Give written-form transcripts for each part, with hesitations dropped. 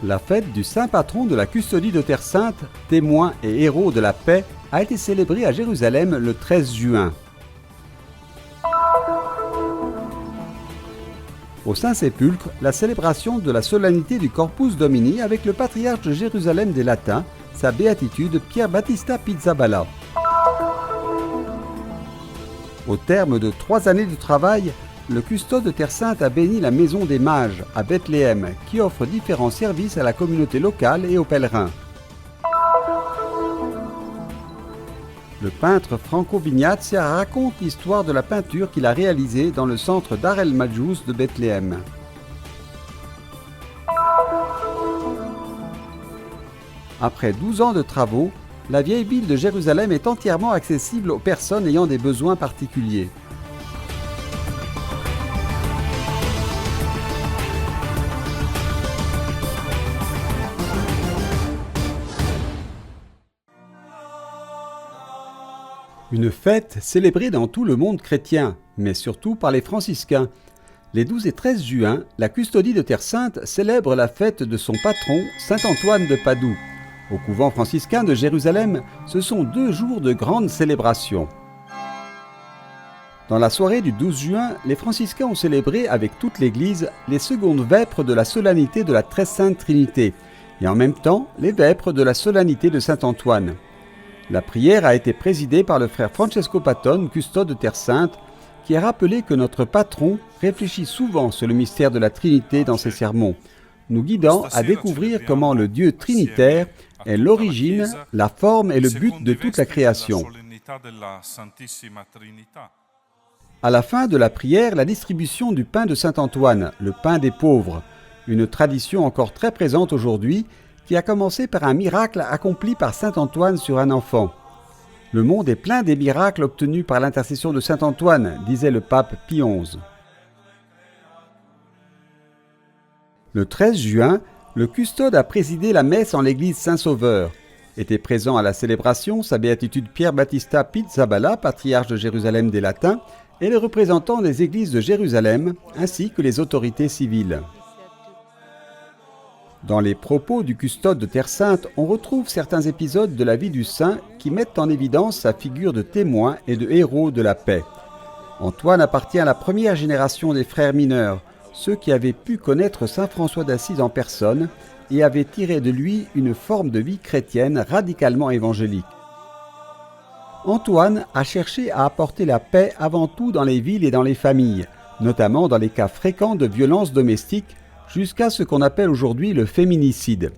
La fête du saint patron de la custodie de Terre Sainte, témoin et héros de la paix, a été célébrée à Jérusalem le 13 juin. Au Saint-Sépulcre, la célébration de la solennité du Corpus Domini avec le patriarche de Jérusalem des Latins, sa béatitude Pier Battista Pizzaballa. Au terme de 3 années de travail, le custode de Terre Sainte a béni la Maison des Mages à Bethléem, qui offre différents services à la communauté locale et aux pèlerins. Le peintre Franco Vignazia raconte l'histoire de la peinture qu'il a réalisée dans le centre Dar el Majous de Bethléem. Après 12 ans de travaux, la vieille ville de Jérusalem est entièrement accessible aux personnes ayant des besoins particuliers. Une fête célébrée dans tout le monde chrétien, mais surtout par les franciscains. Les 12 et 13 juin, la custodie de Terre Sainte célèbre la fête de son patron, saint Antoine de Padoue. Au couvent franciscain de Jérusalem, ce sont 2 jours de grandes célébrations. Dans la soirée du 12 juin, les franciscains ont célébré avec toute l'Église les secondes vêpres de la solennité de la Très Sainte Trinité, et en même temps les vêpres de la solennité de saint Antoine. La prière a été présidée par le frère Francesco Patton, custode de Terre Sainte, qui a rappelé que notre patron réfléchit souvent sur le mystère de la Trinité dans ses sermons, nous guidant à découvrir comment le Dieu trinitaire est l'origine, la forme et le but de toute la création. À la fin de la prière, la distribution du pain de saint Antoine, le pain des pauvres, une tradition encore très présente aujourd'hui, qui a commencé par un miracle accompli par saint Antoine sur un enfant. Le monde est plein des miracles obtenus par l'intercession de saint Antoine, disait le pape Pie XI. Le 13 juin, le custode a présidé la messe en l'église Saint-Sauveur. Étaient présents à la célébration sa béatitude Pier Battista Pizzaballa, patriarche de Jérusalem des Latins, et les représentants des églises de Jérusalem, ainsi que les autorités civiles. Dans les propos du custode de Terre Sainte, on retrouve certains épisodes de la vie du saint qui mettent en évidence sa figure de témoin et de héros de la paix. Antoine appartient à la première génération des frères mineurs, ceux qui avaient pu connaître saint François d'Assise en personne et avaient tiré de lui une forme de vie chrétienne radicalement évangélique. Antoine a cherché à apporter la paix avant tout dans les villes et dans les familles, notamment dans les cas fréquents de violences domestiques, jusqu'à ce qu'on appelle aujourd'hui le féminicide.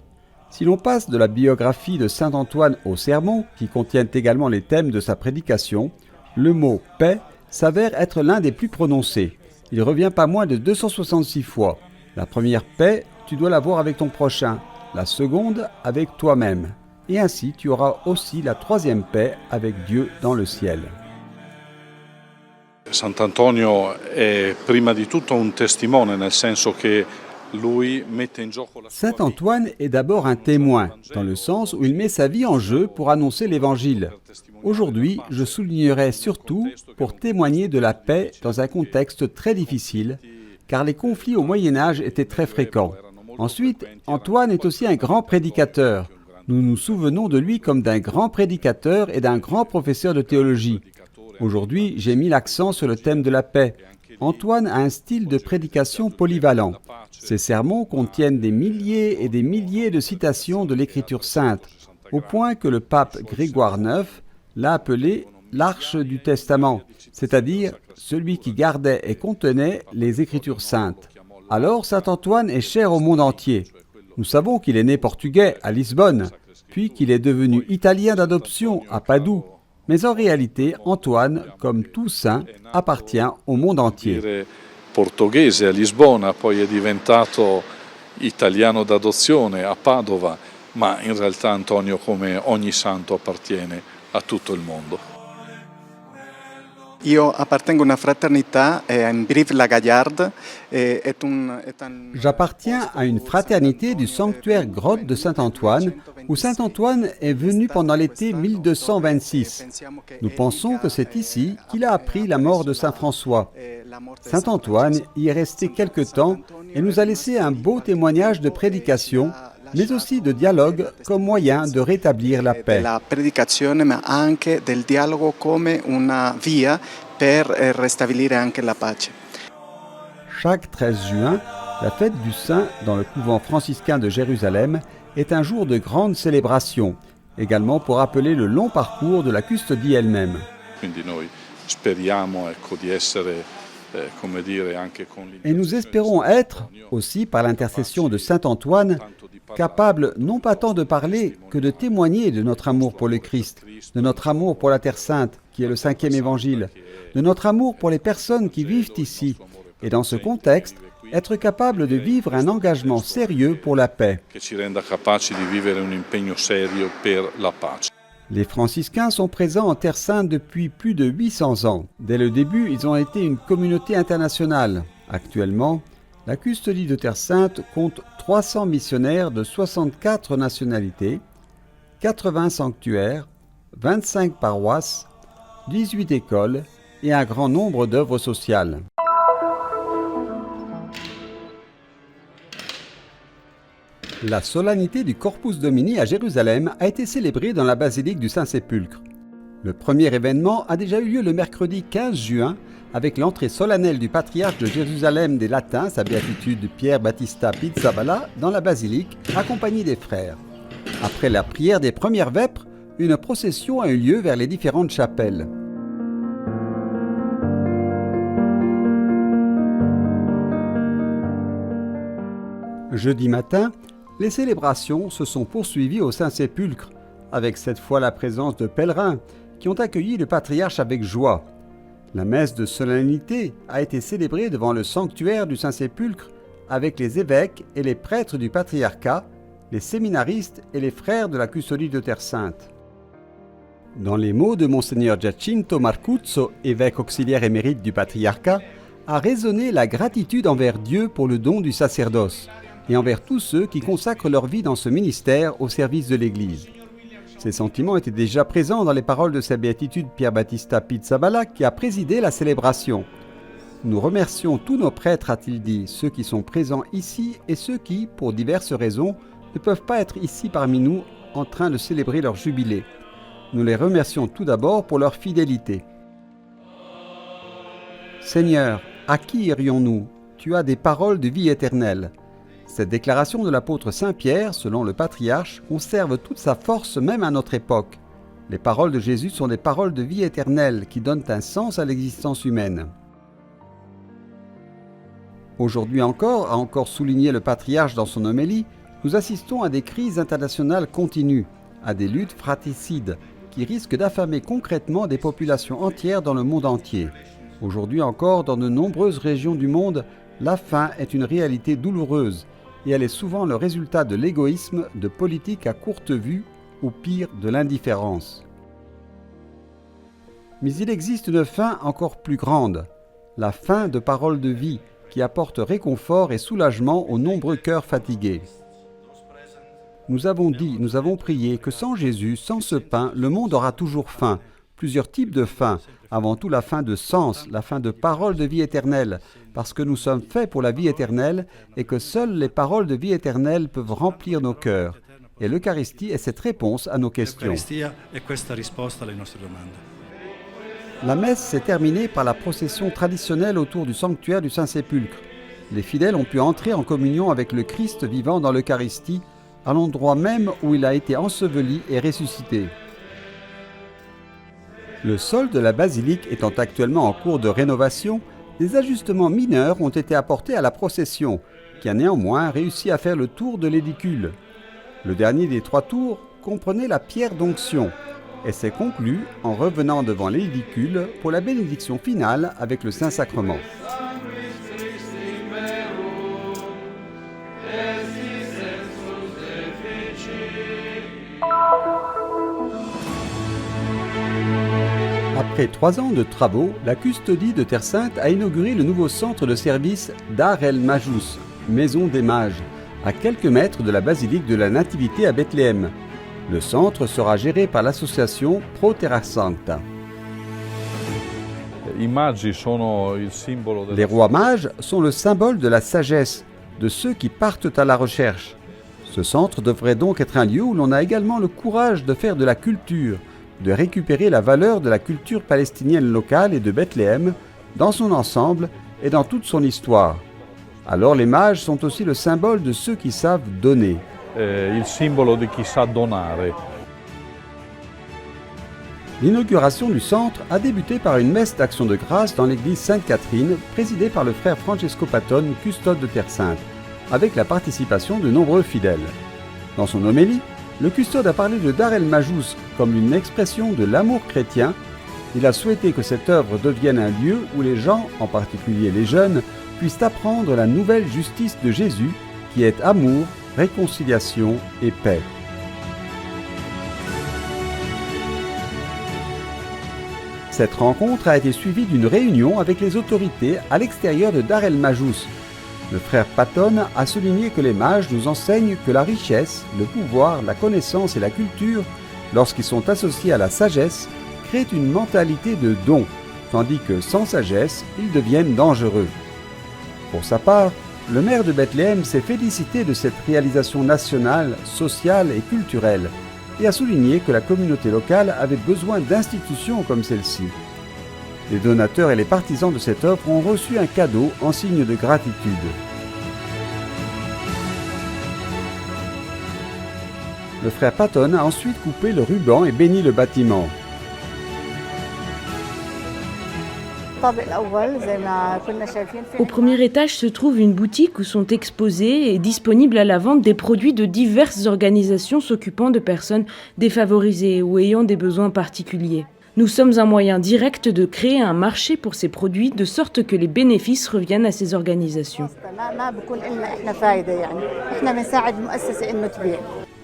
Si l'on passe de la biographie de saint Antoine aux sermons, qui contiennent également les thèmes de sa prédication, le mot « paix » s'avère être l'un des plus prononcés. Il revient pas moins de 266 fois. La première paix, tu dois l'avoir avec ton prochain. La seconde, avec toi-même. Et ainsi, tu auras aussi la troisième paix avec Dieu dans le ciel. Sant'Antonio è prima di tutto un testimone, nel senso che Saint Antoine est d'abord un témoin, dans le sens où il met sa vie en jeu pour annoncer l'Évangile. Aujourd'hui, je soulignerai surtout pour témoigner de la paix dans un contexte très difficile, car les conflits au Moyen-Âge étaient très fréquents. Ensuite, Antoine est aussi un grand prédicateur. Nous nous souvenons de lui comme d'un grand prédicateur et d'un grand professeur de théologie. Aujourd'hui, j'ai mis l'accent sur le thème de la paix. Antoine a un style de prédication polyvalent. Ses sermons contiennent des milliers et des milliers de citations de l'Écriture sainte, au point que le pape Grégoire IX l'a appelé l'Arche du Testament, c'est-à-dire celui qui gardait et contenait les Écritures saintes. Alors, saint Antoine est cher au monde entier. Nous savons qu'il est né portugais à Lisbonne, puis qu'il est devenu italien d'adoption à Padoue. Mais en réalité, Antoine, comme tout saint, appartient au monde entier. Portoghese a Lisbona, poi è diventato italiano d'adozione a Padova, ma in realtà Antonio, come ogni santo, appartiene a tutto il mondo. Io appartengo a una fraternità in Brive-la-Gaillarde. J'appartiens à une fraternité du sanctuaire grotte de Saint-Antoine, où Saint-Antoine est venu pendant l'été 1226. Nous pensons que c'est ici qu'il a appris la mort de Saint François. Saint-Antoine y est resté quelque temps et nous a laissé un beau témoignage de prédication mais aussi de dialogue comme moyen de rétablir la paix. della predicazione, ma anche del dialogo come una via per ristabilire anche la pace. Chaque 13 juin, la fête du Saint dans le couvent franciscain de Jérusalem est un jour de grande célébration, également pour rappeler le long parcours de la custodie elle-même. Quindi noi speriamo di essere, come dire, anche con Et nous espérons être, aussi par l'intercession de Saint Antoine, capables non pas tant de parler que de témoigner de notre amour pour le Christ, de notre amour pour la Terre Sainte, qui est le 5e évangile, de notre amour pour les personnes qui vivent ici, et dans ce contexte, être capable de vivre un engagement sérieux pour la paix. che ci renda capaci di vivere un impegno serio per la pace. Les franciscains sont présents en Terre Sainte depuis plus de 800 ans. Dès le début, ils ont été une communauté internationale. Actuellement, la custodie de Terre Sainte compte 300 missionnaires de 64 nationalités, 80 sanctuaires, 25 paroisses, 18 écoles et un grand nombre d'œuvres sociales. La solennité du Corpus Domini à Jérusalem a été célébrée dans la basilique du Saint-Sépulcre. Le premier événement a déjà eu lieu le mercredi 15 juin avec l'entrée solennelle du patriarche de Jérusalem des Latins, sa béatitude Pierre Battista Pizzaballa, dans la basilique, accompagné des frères. Après la prière des premières vêpres, une procession a eu lieu vers les différentes chapelles. Jeudi matin, les célébrations se sont poursuivies au Saint-Sépulcre, avec cette fois la présence de pèlerins qui ont accueilli le patriarche avec joie. La messe de solennité a été célébrée devant le sanctuaire du Saint-Sépulcre avec les évêques et les prêtres du patriarcat, les séminaristes et les frères de la custodie de Terre Sainte. Dans les mots de Monseigneur Giacinto Marcuzzo, évêque auxiliaire émérite du patriarcat, a résonné la gratitude envers Dieu pour le don du sacerdoce et envers tous ceux qui consacrent leur vie dans ce ministère au service de l'Église. Ces sentiments étaient déjà présents dans les paroles de sa béatitude Pierre Battista Pizzaballa qui a présidé la célébration. Nous remercions tous nos prêtres, a-t-il dit, ceux qui sont présents ici et ceux qui, pour diverses raisons, ne peuvent pas être ici parmi nous en train de célébrer leur jubilé. Nous les remercions tout d'abord pour leur fidélité. Seigneur, à qui irions-nous? Tu as des paroles de vie éternelle. Cette déclaration de l'apôtre Saint Pierre, selon le patriarche, conserve toute sa force même à notre époque. Les paroles de Jésus sont des paroles de vie éternelle qui donnent un sens à l'existence humaine. Aujourd'hui encore, a encore souligné le patriarche dans son homélie, nous assistons à des crises internationales continues, à des luttes fratricides qui risquent d'affamer concrètement des populations entières dans le monde entier. Aujourd'hui encore, dans de nombreuses régions du monde, la faim est une réalité douloureuse et elle est souvent le résultat de l'égoïsme, de politiques à courte vue ou pire, de l'indifférence. Mais il existe une faim encore plus grande, la faim de paroles de vie qui apporte réconfort et soulagement aux nombreux cœurs fatigués. Nous avons dit, nous avons prié que sans Jésus, sans ce pain, le monde aura toujours faim. Plusieurs types de faim, avant tout la faim de sens, la faim de paroles de vie éternelle, parce que nous sommes faits pour la vie éternelle et que seules les paroles de vie éternelle peuvent remplir nos cœurs. Et l'Eucharistie est cette réponse à nos questions. La messe s'est terminée par la procession traditionnelle autour du sanctuaire du Saint-Sépulcre. Les fidèles ont pu entrer en communion avec le Christ vivant dans l'Eucharistie, à l'endroit même où il a été enseveli et ressuscité. Le sol de la basilique étant actuellement en cours de rénovation, des ajustements mineurs ont été apportés à la procession, qui a néanmoins réussi à faire le tour de l'édicule. Le dernier des 3 tours comprenait la pierre d'onction et s'est conclu en revenant devant l'édicule pour la bénédiction finale avec le Saint-Sacrement. Après 3 ans de travaux, la custodie de Terre Sainte a inauguré le nouveau centre de service Dar el Majus, Maison des Mages, à quelques mètres de la basilique de la Nativité à Bethléem. Le centre sera géré par l'association Pro Terra Sancta. Les rois mages sont le symbole de la sagesse, de ceux qui partent à la recherche. Ce centre devrait donc être un lieu où l'on a également le courage de faire de la culture, de récupérer la valeur de la culture palestinienne locale et de Bethléem dans son ensemble et dans toute son histoire. Alors les mages sont aussi le symbole de ceux qui savent donner. Il simbolo di chi sa donare. L'inauguration du centre a débuté par une messe d'action de grâce dans l'église Sainte-Catherine, présidée par le frère Francesco Patton, custode de Terre Sainte, avec la participation de nombreux fidèles. Dans son homélie, le custode a parlé de Dar el-Majous comme une expression de l'amour chrétien. Il a souhaité que cette œuvre devienne un lieu où les gens, en particulier les jeunes, puissent apprendre la nouvelle justice de Jésus, qui est amour, réconciliation et paix. Cette rencontre a été suivie d'une réunion avec les autorités à l'extérieur de Dar el-Majous. Le frère Patton a souligné que les mages nous enseignent que la richesse, le pouvoir, la connaissance et la culture, lorsqu'ils sont associés à la sagesse, créent une mentalité de don, tandis que sans sagesse, ils deviennent dangereux. Pour sa part, le maire de Bethléem s'est félicité de cette réalisation nationale, sociale et culturelle, et a souligné que la communauté locale avait besoin d'institutions comme celle-ci. Les donateurs et les partisans de cette œuvre ont reçu un cadeau en signe de gratitude. Le frère Patton a ensuite coupé le ruban et béni le bâtiment. Au premier étage se trouve une boutique où sont exposés et disponibles à la vente des produits de diverses organisations s'occupant de personnes défavorisées ou ayant des besoins particuliers. Nous sommes un moyen direct de créer un marché pour ces produits de sorte que les bénéfices reviennent à ces organisations.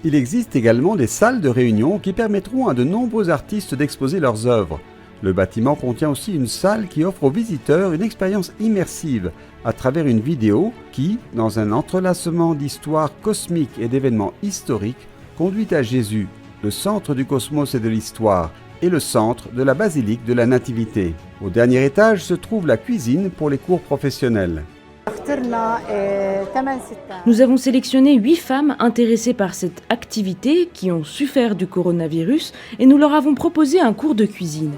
Il existe également des salles de réunion qui permettront à de nombreux artistes d'exposer leurs œuvres. Le bâtiment contient aussi une salle qui offre aux visiteurs une expérience immersive à travers une vidéo qui, dans un entrelacement d'histoires cosmiques et d'événements historiques, conduit à Jésus, le centre du cosmos et de l'histoire, et le centre de la basilique de la Nativité. Au dernier étage se trouve la cuisine pour les cours professionnels. Nous avons sélectionné 8 femmes intéressées par cette activité qui ont souffert du coronavirus et nous leur avons proposé un cours de cuisine.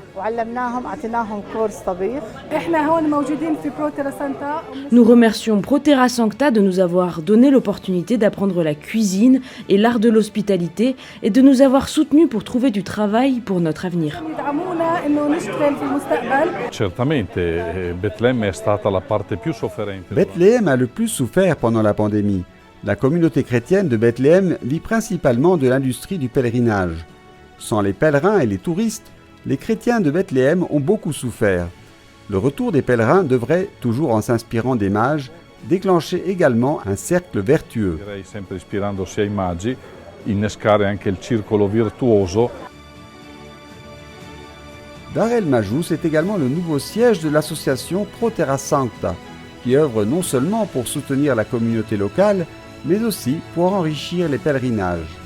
Nous remercions Proterra Sancta de nous avoir donné l'opportunité d'apprendre la cuisine et l'art de l'hospitalité et de nous avoir soutenus pour trouver du travail pour notre avenir. Certamente Bethléem è stata la parte più sofferente. Bethléem a le plus souffert pendant la pandémie. La communauté chrétienne de Bethléem vit principalement de l'industrie du pèlerinage. Sans les pèlerins et les touristes, les chrétiens de Bethléem ont beaucoup souffert. Le retour des pèlerins devrait, toujours en s'inspirant des mages, déclencher également un cercle vertueux. Direi sempre ispirandosi ai magi, innescare anche il circolo virtuoso. Dar el-Majous est également le nouveau siège de l'association Proterra Sancta, qui œuvre non seulement pour soutenir la communauté locale, mais aussi pour enrichir les pèlerinages.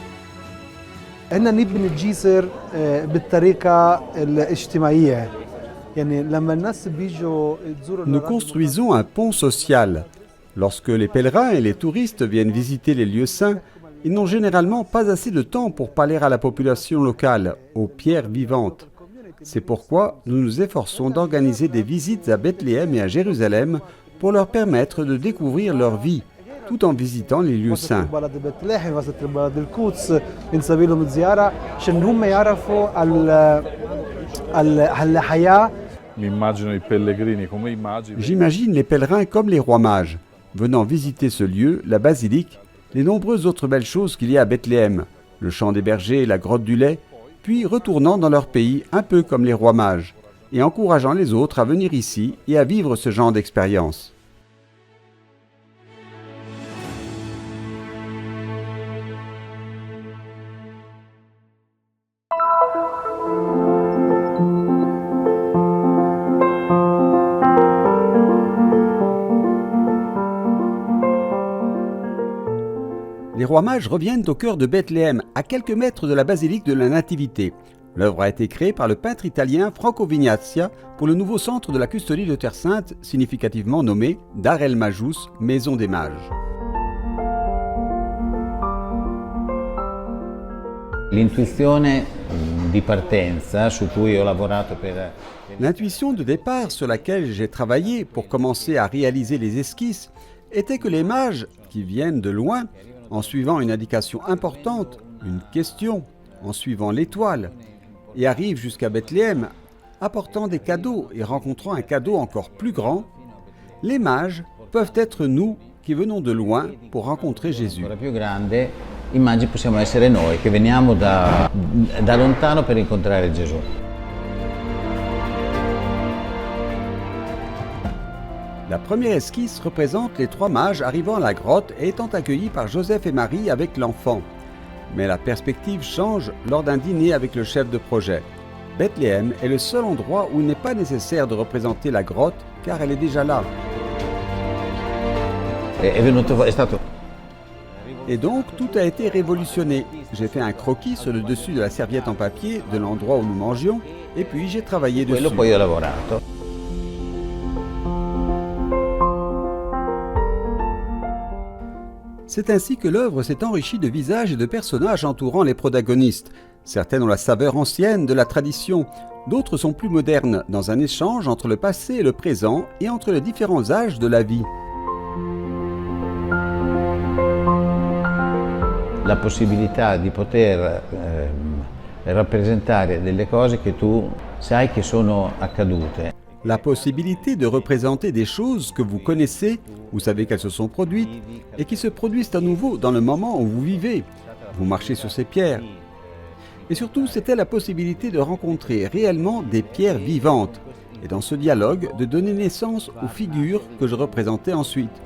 Nous construisons un pont social. Lorsque les pèlerins et les touristes viennent visiter les lieux saints, ils n'ont généralement pas assez de temps pour parler à la population locale, aux pierres vivantes. C'est pourquoi nous nous efforçons d'organiser des visites à Bethléem et à Jérusalem pour leur permettre de découvrir leur vie, tout en visitant les lieux saints. J'imagine les pèlerins comme les rois mages, venant visiter ce lieu, la basilique, les nombreuses autres belles choses qu'il y a à Bethléem, le champ des bergers, la grotte du lait, puis retournant dans leur pays un peu comme les rois mages, et encourageant les autres à venir ici et à vivre ce genre d'expérience. Les rois mages reviennent au cœur de Bethléem, à quelques mètres de la basilique de la Nativité. L'œuvre a été créée par le peintre italien Franco Vignazia pour le nouveau centre de la custodie de Terre Sainte, significativement nommé Dar el-Majous, Maison des Mages. L'intuition de départ sur laquelle j'ai travaillé pour commencer à réaliser les esquisses était que les mages, qui viennent de loin, en suivant une indication importante, une question, en suivant l'étoile, et arrivent jusqu'à Bethléem, apportant des cadeaux et rencontrant un cadeau encore plus grand, les mages peuvent être nous qui venons de loin pour rencontrer Jésus. I magi possiamo essere noi che veniamo da lontano per incontrare Gesù. La première esquisse représente les trois mages arrivant à la grotte et étant accueillis par Joseph et Marie avec l'enfant. Mais la perspective change lors d'un dîner avec le chef de projet. Bethléem est le seul endroit où il n'est pas nécessaire de représenter la grotte car elle est déjà là. Et donc, tout a été révolutionné. J'ai fait un croquis sur le dessus de la serviette en papier de l'endroit où nous mangions, et puis j'ai travaillé dessus. C'est ainsi que l'œuvre s'est enrichie de visages et de personnages entourant les protagonistes. Certaines ont la saveur ancienne de la tradition, d'autres sont plus modernes, dans un échange entre le passé et le présent, et entre les différents âges de la vie. La possibilità di poter rappresentare delle cose che tu sai che sono accadute. La possibilité de représenter des choses que vous connaissez, vous savez qu'elles se sont produites, et qui se produisent à nouveau dans le moment où vous vivez. Vous marchez sur ces pierres. Et surtout, c'était la possibilité de rencontrer réellement des pierres vivantes, et dans ce dialogue, de donner naissance aux figures que je représentais ensuite.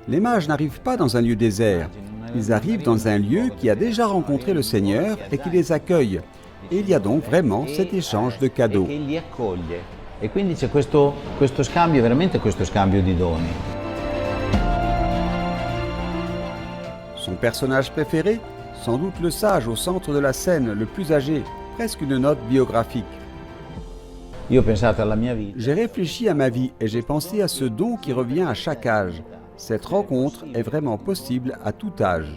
Les mages n'arrivent pas dans un lieu désert. Ils arrivent dans un lieu qui a déjà rencontré le Seigneur et qui les accueille. Et il y a donc vraiment cet échange de cadeaux. E quindi c'è questo scambio, veramente questo scambio di doni. Son personnage préféré, sans doute le sage au centre de la scène, le plus âgé, presque une note biographique. J'ai réfléchi à ma vie et j'ai pensé à ce don qui revient à chaque âge. Cette rencontre est vraiment possible à tout âge.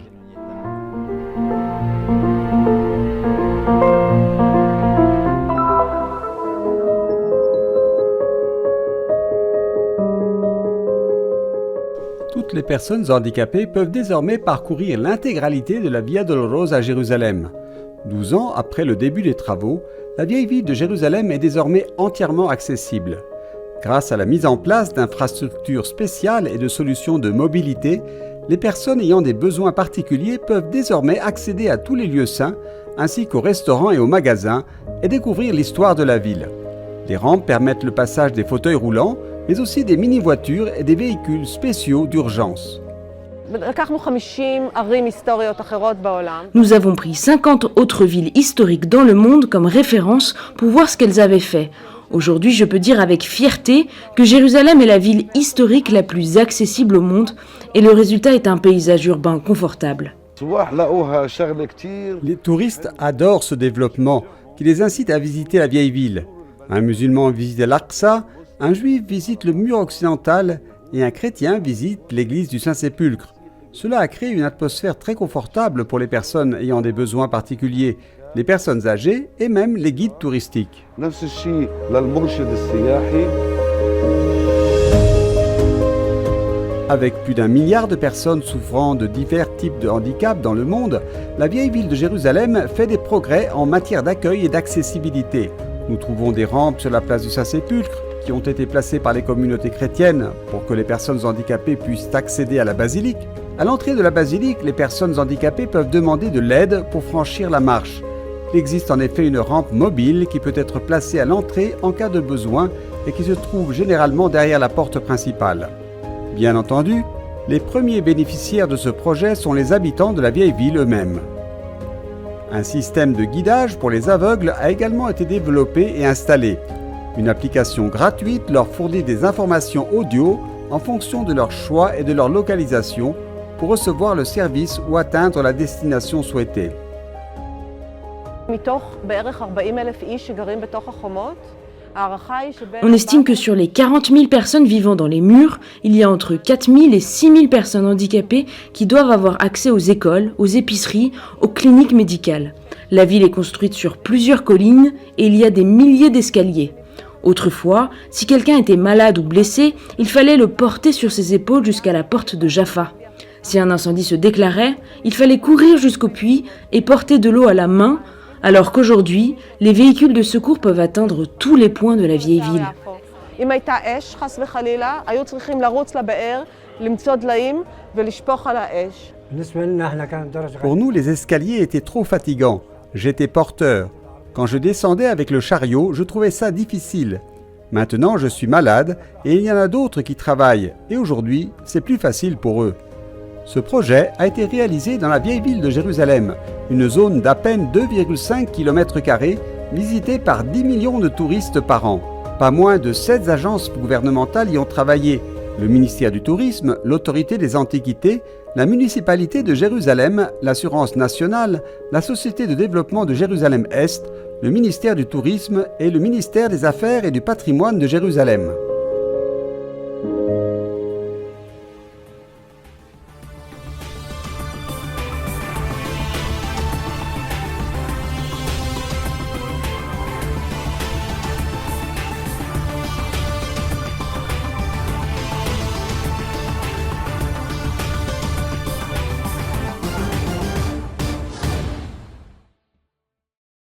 Toutes les personnes handicapées peuvent désormais parcourir l'intégralité de la Via Dolorosa à Jérusalem. 12 ans après le début des travaux, la vieille ville de Jérusalem est désormais entièrement accessible. Grâce à la mise en place d'infrastructures spéciales et de solutions de mobilité, les personnes ayant des besoins particuliers peuvent désormais accéder à tous les lieux saints, ainsi qu'aux restaurants et aux magasins, et découvrir l'histoire de la ville. Les rampes permettent le passage des fauteuils roulants, mais aussi des mini-voitures et des véhicules spéciaux d'urgence. Nous avons pris 50 autres villes historiques dans le monde comme référence pour voir ce qu'elles avaient fait. Aujourd'hui, je peux dire avec fierté que Jérusalem est la ville historique la plus accessible au monde et le résultat est un paysage urbain confortable. Les touristes adorent ce développement qui les incite à visiter la vieille ville. Un musulman visite l'Aqsa, un juif visite le mur occidental et un chrétien visite l'église du Saint-Sépulcre. Cela a créé une atmosphère très confortable pour les personnes ayant des besoins particuliers, les personnes âgées et même les guides touristiques. Avec plus d'1 milliard de personnes souffrant de divers types de handicaps dans le monde, la vieille ville de Jérusalem fait des progrès en matière d'accueil et d'accessibilité. Nous trouvons des rampes sur la place du Saint-Sépulcre qui ont été placées par les communautés chrétiennes pour que les personnes handicapées puissent accéder à la basilique. À l'entrée de la basilique, les personnes handicapées peuvent demander de l'aide pour franchir la marche. Il existe en effet une rampe mobile qui peut être placée à l'entrée en cas de besoin et qui se trouve généralement derrière la porte principale. Bien entendu, les premiers bénéficiaires de ce projet sont les habitants de la vieille ville eux-mêmes. Un système de guidage pour les aveugles a également été développé et installé. Une application gratuite leur fournit des informations audio en fonction de leur choix et de leur localisation pour recevoir le service ou atteindre la destination souhaitée. On estime que sur les 40 000 personnes vivant dans les murs, il y a entre 4 000 et 6 000 personnes handicapées qui doivent avoir accès aux écoles, aux épiceries, aux cliniques médicales. La ville est construite sur plusieurs collines et il y a des milliers d'escaliers. Autrefois, si quelqu'un était malade ou blessé, il fallait le porter sur ses épaules jusqu'à la porte de Jaffa. Si un incendie se déclarait, il fallait courir jusqu'au puits et porter de l'eau à la main, alors qu'aujourd'hui, les véhicules de secours peuvent atteindre tous les points de la vieille ville. Pour nous, les escaliers étaient trop fatigants. J'étais porteur. Quand je descendais avec le chariot, je trouvais ça difficile. Maintenant, je suis malade et il y en a d'autres qui travaillent. Et aujourd'hui, c'est plus facile pour eux. Ce projet a été réalisé dans la vieille ville de Jérusalem, une zone d'à peine 2,5 km² visitée par 10 millions de touristes par an. Pas moins de 7 agences gouvernementales y ont travaillé. Le ministère du Tourisme, l'Autorité des Antiquités, la municipalité de Jérusalem, l'Assurance nationale, la Société de développement de Jérusalem-Est, le ministère du Tourisme et le ministère des Affaires et du Patrimoine de Jérusalem.